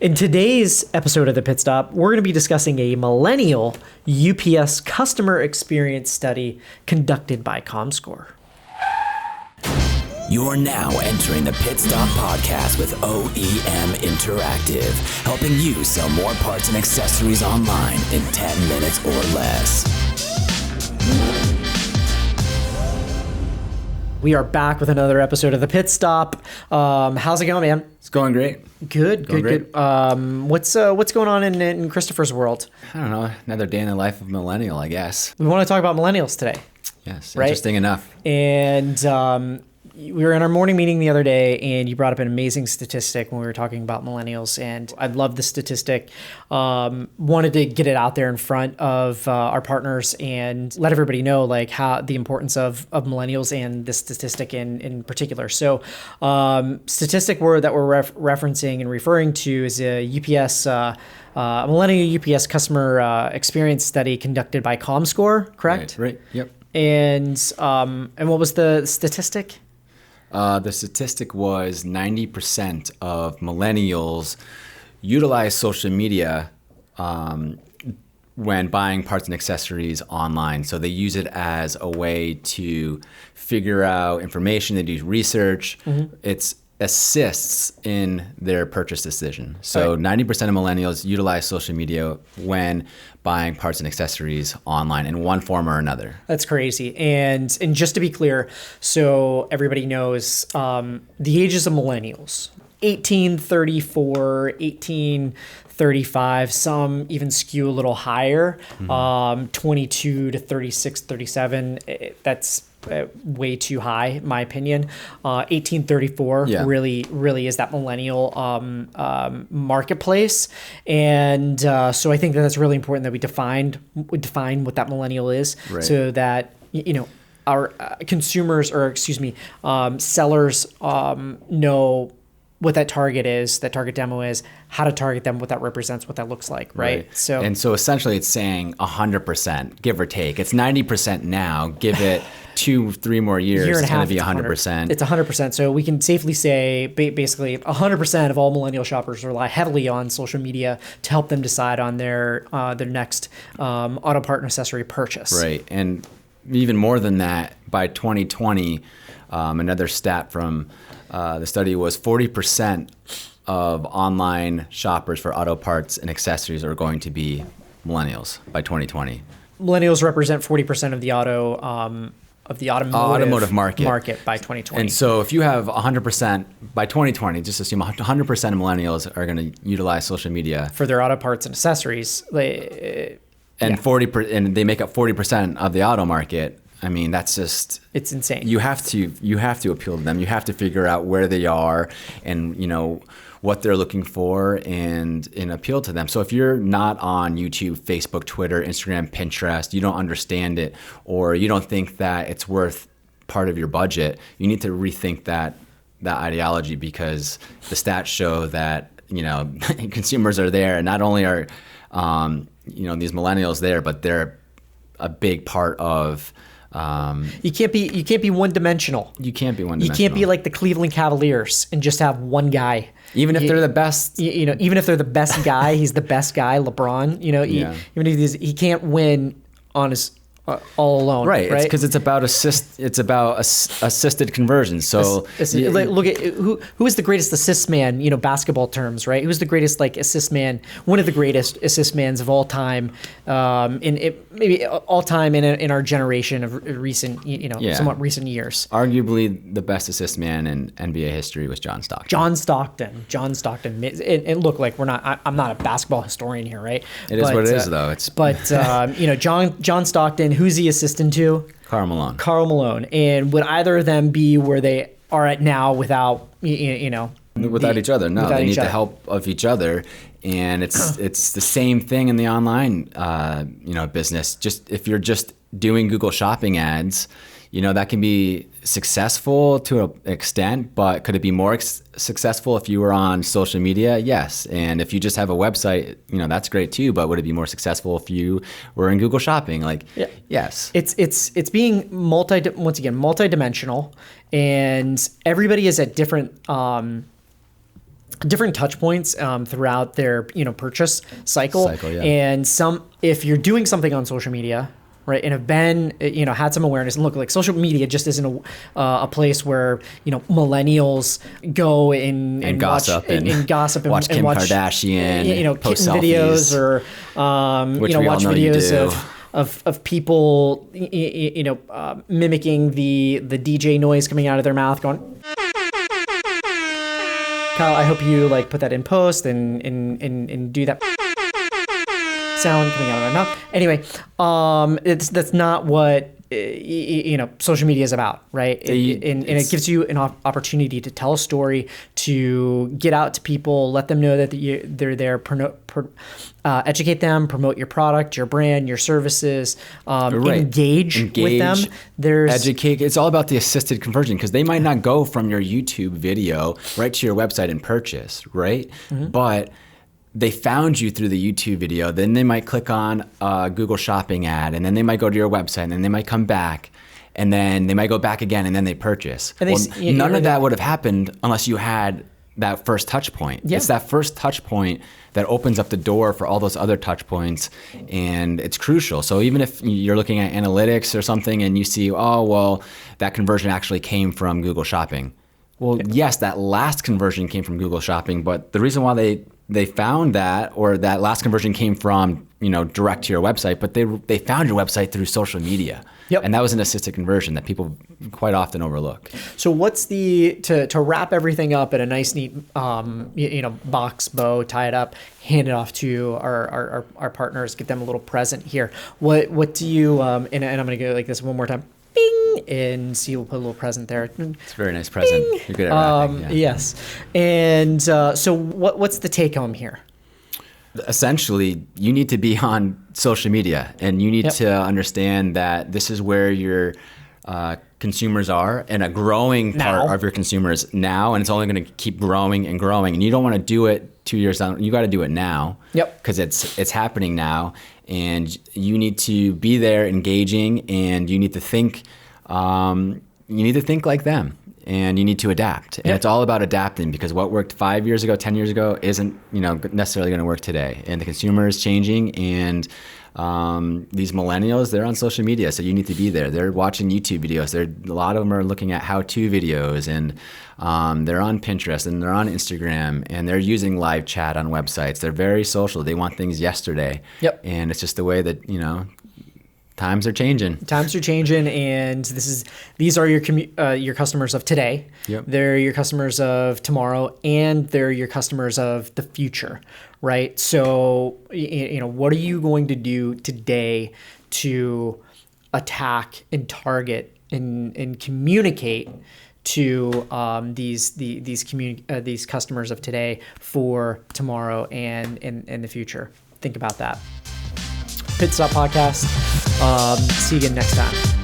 In today's episode of The Pit Stop, we're going to be discussing a millennial UPS customer experience study conducted by ComScore. You're now entering the Pit Stop podcast with OEM Interactive, helping you sell more parts and accessories online in 10 minutes or less. We are back with another episode of The Pit Stop. How's it going, man? It's going great. Good. What's going on in Christopher's world? I don't know. Another day in the life of a millennial, I guess. We want to talk about millennials today. Yes, right? Interesting enough. And we were in our morning meeting the other day, and you brought up an amazing statistic when we were talking about millennials, and I love the statistic. Wanted to get it out there in front of our partners and let everybody know like how the importance of millennials and this statistic in particular. So statistic that we're referencing and referring to is a UPS a millennial UPS customer experience study conducted by ComScore, correct? Right. Yep. And what was the statistic? The statistic was 90% of millennials utilize social media when buying parts and accessories online. So they use it as a way to figure out information. They do research. Mm-hmm. It assists in their purchase decision. So 90% of millennials utilize social media when buying parts and accessories online in one form or another. That's crazy. And just to be clear, so everybody knows the ages of millennials, 18, 34, 18, 35, some even skew a little higher, 22 to 36, 37. That's way too high, in my opinion. 1834 really is that millennial marketplace. And so I think that that's really important that we define what that millennial is, right, so that, our consumers sellers know what that target is, that target demo is, how to target them, what that represents, what that looks like, right? So essentially it's saying 100%, give or take. It's 90% now. Give it 2-3 more years, it's going to be 100%. It's 100%. So we can safely say basically 100% of all millennial shoppers rely heavily on social media to help them decide on their next auto part and accessory purchase. Right. And even more than that, by 2020, another stat from the study was 40% of online shoppers for auto parts and accessories are going to be millennials by 2020. Millennials represent 40% of the automotive market by 2020. And so if you have 100% by 2020, just assume 100% of millennials are going to utilize social media for their auto parts and accessories. And 40%, and they make up 40% of the auto market. I mean, that's just, it's insane. You have to appeal to them. You have to figure out where they are and, what they're looking for and appeal to them. So if you're not on YouTube, Facebook, Twitter, Instagram, Pinterest, you don't understand it, or you don't think that it's worth part of your budget, you need to rethink that ideology, because the stats show that, consumers are there, and not only are, these millennials there, but they're a big part of. You can't be one dimensional. You can't be one dimensional. You can't be like the Cleveland Cavaliers and just have one guy. Even if they're the best. Even if they're the best guy, he's the best guy, LeBron. Even if he can't win on his all alone. Right. It's because it's about assisted conversion. So look at who is the greatest assist man, basketball terms, right? Who's the greatest assist man, one of the greatest assist mans of all time, maybe all time in our generation of recent, somewhat recent years. Arguably the best assist man in NBA history was John Stockton. John Stockton. And look, I'm not a basketball historian here, right? It is what it is, though. John Stockton. Who's he assistant to? Karl Malone. And would either of them be where they are at now without, without each other? No, they need the help of each other. And it's the same thing in the online, business. Just if you're just doing Google Shopping ads, that can be successful to an extent, but could it be more successful if you were on social media? Yes. And if you just have a website, that's great too, but would it be more successful if you were in Google Shopping? Yes. It's being multidimensional, and everybody is at different different touch points throughout their purchase cycle. Yeah. And if you're doing something on social media, right, and have been had some awareness, and look, like social media just isn't a place where millennials go and gossip watch, and gossip watch Kim Kardashian post kitten videos, or which we all watch know you videos do. of people mimicking the DJ noise coming out of their mouth, going. Kyle, I hope you put that in post and do that sound coming out of my mouth. Anyway, that's not what social media is about, right? And it gives you an opportunity to tell a story, to get out to people, let them know that they're there, educate them, promote your product, your brand, your services, engage with them. Educate. It's all about the assisted conversion, because they might not go from your YouTube video right to your website and purchase, right? Mm-hmm. But they found you through the YouTube video, then they might click on a Google Shopping ad, and then they might go to your website, and then they might come back, and then they might go back again, and then they purchase. None of that would have happened unless you had that first touch point. Yeah. It's that first touch point that opens up the door for all those other touch points, and it's crucial. So even if you're looking at analytics or something and you see, that conversion actually came from Google Shopping. Well, yes, that last conversion came from Google Shopping, but the reason why they found that, or that last conversion came from, direct to your website, but they found your website through social media. Yep. And that was an assisted conversion that people quite often overlook. So what's to wrap everything up in a nice, neat, box, bow, tie it up, hand it off to our partners, get them a little present here. What do you, and I'm going to go like this one more time. Bing, and see, we'll put a little present there. It's a very nice present. Bing. You're good at wrapping. Yeah. Yes. And so what's the take home here? Essentially, you need to be on social media, and you need to understand that this is where your consumers are, and a growing part of your consumers now, and it's only going to keep growing and growing. And you don't want to do it 2 years down. You got to do it now. Yep. Because it's happening now, and you need to be there, engaging, and you need to think. You need to think like them. And you need to adapt. And it's all about adapting, because what worked 5 years ago, 10 years ago isn't necessarily going to work today. And the consumer is changing, and these millennials, they're on social media, so you need to be there. They're watching YouTube videos. A lot of them are looking at how-to videos, and they're on Pinterest, and they're on Instagram, and they're using live chat on websites. They're very social. They want things yesterday. Yep. And it's just the way that, times are changing. Times are changing, and these are your customers of today. Yep. They're your customers of tomorrow, and they're your customers of the future, right? So, what are you going to do today to attack and target and communicate to these customers of today for tomorrow and in the future? Think about that. Pit Stop Podcast. See you again next time.